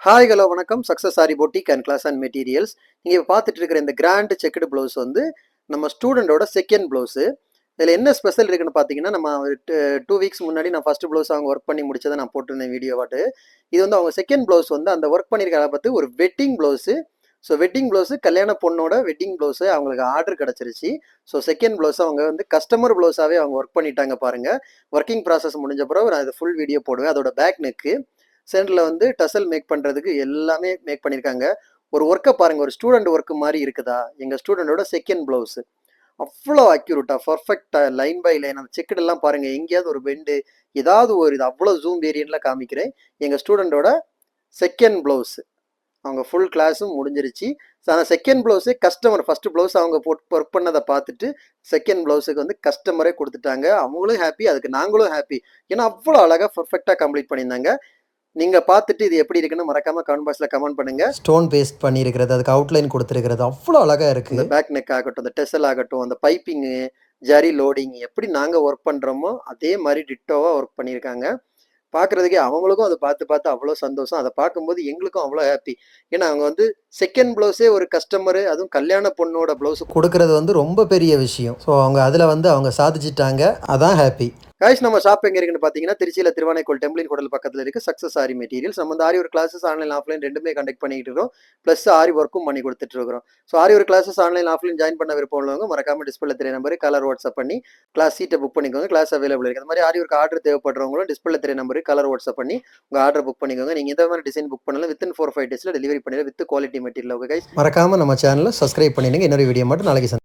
Hi hello வணக்கம். Success sari boutique and class and materials. நீங்கள் இப்போ பார்த்துட்டு இருக்கிற இந்த கிராண்ட் செக்குடு ப்ளவுஸ் வந்து நம்ம ஸ்டூடெண்டோட செகண்ட் ப்ளவுஸு. இதில் என்ன ஸ்பெஷல் இருக்குன்னு பார்த்தீங்கன்னா, நம்ம 2 வீக்ஸ் முன்னாடி நான் ஃபஸ்ட்டு ப்ளவுஸ் அவங்க ஒர்க் பண்ணி முடிச்சதை நான் போட்டிருந்தேன் வீடியோவாட்டு. இது வந்து அவங்க செகண்ட் ப்ளவுஸ் வந்து அந்த ஒர்க் பண்ணியிருக்க பார்த்து ஒரு wedding blouse. So wedding blouse கல்யாண பொண்ணோட வெட்டிங் ப்ளவுஸு அவங்களுக்கு ஆர்டர் கிடச்சிருச்சு. ஸோ செகண்ட் ப்ளவுஸ் அவங்க வந்து கஸ்டமர் ப்ளவுஸாகவே அவங்க ஒர்க் பண்ணிட்டாங்க பாருங்கள். ஒர்க்கிங் ப்ராசஸ் முடிஞ்ச பிறகு நான் இது ஃபுல் வீடியோ போடுவேன். அதோட பேக் நெக்கு சென்டரில் வந்து டசல் மேக் பண்ணுறதுக்கு எல்லாமே மேக் பண்ணியிருக்காங்க. ஒரு ஒர்க்கை பாருங்கள், ஒரு ஸ்டூடெண்ட் ஒர்க்கு மாதிரி இருக்குதா? எங்கள் ஸ்டூடெண்டோட செகண்ட் ப்ளவுஸு அவ்வளோ அக்யூரேட்டாக பர்ஃபெக்டாக லைன் பை லைன் அந்த செக்குடெல்லாம் பாருங்கள். எங்கேயாவது ஒரு பெண்டு ஏதாவது ஒரு இது அவ்வளோ ஜூம் வேரியன்ட்ல காமிக்கிறேன். எங்கள் ஸ்டூடெண்டோட செகண்ட் ப்ளவுஸு அவங்க ஃபுல் கிளாஸும் முடிஞ்சிருச்சு. ஆனால் செகண்ட் ப்ளவுஸே கஸ்டமர் ஃபஸ்ட்டு ப்ளவுஸ் அவங்க போட்டு ஒர்க் பண்ணதை பார்த்துட்டு செகண்ட் ப்ளவுஸுக்கு வந்து கஸ்டமரே கொடுத்துட்டாங்க. அவங்களும் ஹாப்பி, அதுக்கு நாங்களும் ஹாப்பி. ஏன்னா அவ்வளோ அழகாக பர்ஃபெக்டாக கம்ப்ளீட் பண்ணியிருந்தாங்க. நீங்க பார்த்துட்டு இது எப்படி இருக்குன்னு மறக்காம கமெண்ட் பாக்ஸ்ல கமெண்ட் பண்ணுங்க. ஸ்டோன் பேஸ்ட் பண்ணியிருக்கிறது, அதுக்கு அவுட்லைன் கொடுத்துருக்கிறது அவ்வளோ அழகா இருக்கு. இந்த பேக் நெக் ஆகட்டும், அந்த டெசல் ஆகட்டும், அந்த பைப்பிங்கு, ஜரி லோடிங் எப்படி நாங்க ஒர்க் பண்றோமோ அதே மாதிரி டிட்டோவா ஒர்க் பண்ணியிருக்காங்க. பார்க்குறதுக்கே அவங்களுக்கும் அதை பார்த்து பார்த்து அவ்வளோ சந்தோஷம். அதை பார்க்கும்போது எங்களுக்கும் அவ்வளோ ஹாப்பி. ஏன்னா அவங்க வந்து செகண்ட் ப்ளவுஸே ஒரு கஸ்டமரு, அதுவும் கல்யாண பொண்ணோட ப்ளவுஸ் கொடுக்கறது வந்து ரொம்ப பெரிய விஷயம். ஸோ அவங்க அதில் வந்து அவங்க சாதிச்சிட்டாங்க. அதான் ஹாப்பி. காய்ஸ், நம்ம ஷாப் எங்கே இருக்குன்னு பார்த்தீங்கன்னா, திருச்சியில் திருவானைக்கோள் டெம்பிளின் ஹோட்டல் பக்கத்தில் இருக்குது சக்ஸஸ் ஆரி மெட்டீரியல்ஸ். நம்ம வந்து ஆரி ஒரு கிளாஸஸ் ஆன்லைன் ஆஃப்லைன் ரெண்டுமே கண்டக்ட் பண்ணிட்டு இருக்கோம். ப்ளஸ் ஆரி ஒர்க்கும் பண்ணி கொடுத்துட்டு இருக்கிறோம். ஸோ ஆரி ஒரு கிளாஸஸ் ஆன்லைன் ஆஃப்லைன் ஜாயின் பண்ண விருப்பம் உள்ளவங்க மறக்காம டிஸ்பிளே தெரிய நம்பரு கலர் வாட்ஸ்அப் பண்ணி கிளாஸ் சீட்டை புக் பண்ணிக்கோங்க. கிளாஸ் அவைலபிள் இருக்குது. அந்த மாதிரி ஆரி ஒரு ஆர்டர் தேவைப்படுறவங்களும் டிஸ்பிளே தெரிய நம்பரு கலர் வாட்ஸ்அப் பண்ணி உங்கள் ஆர்டர் புக் பண்ணிக்கோங்க. நீங்கள் இந்த மாதிரி டிசைன் புக் பண்ணலாம். வித்தின் 4-5 டேஸில் டெலிவரி பண்ணிடலாம் with quality material. Okay guys, மறக்காம நம்ம சேனலை சப்ஸ்கிரைப் பண்ணிடுங்க. இன்னொரு வீடியோ மட்டும் நாளைக்கு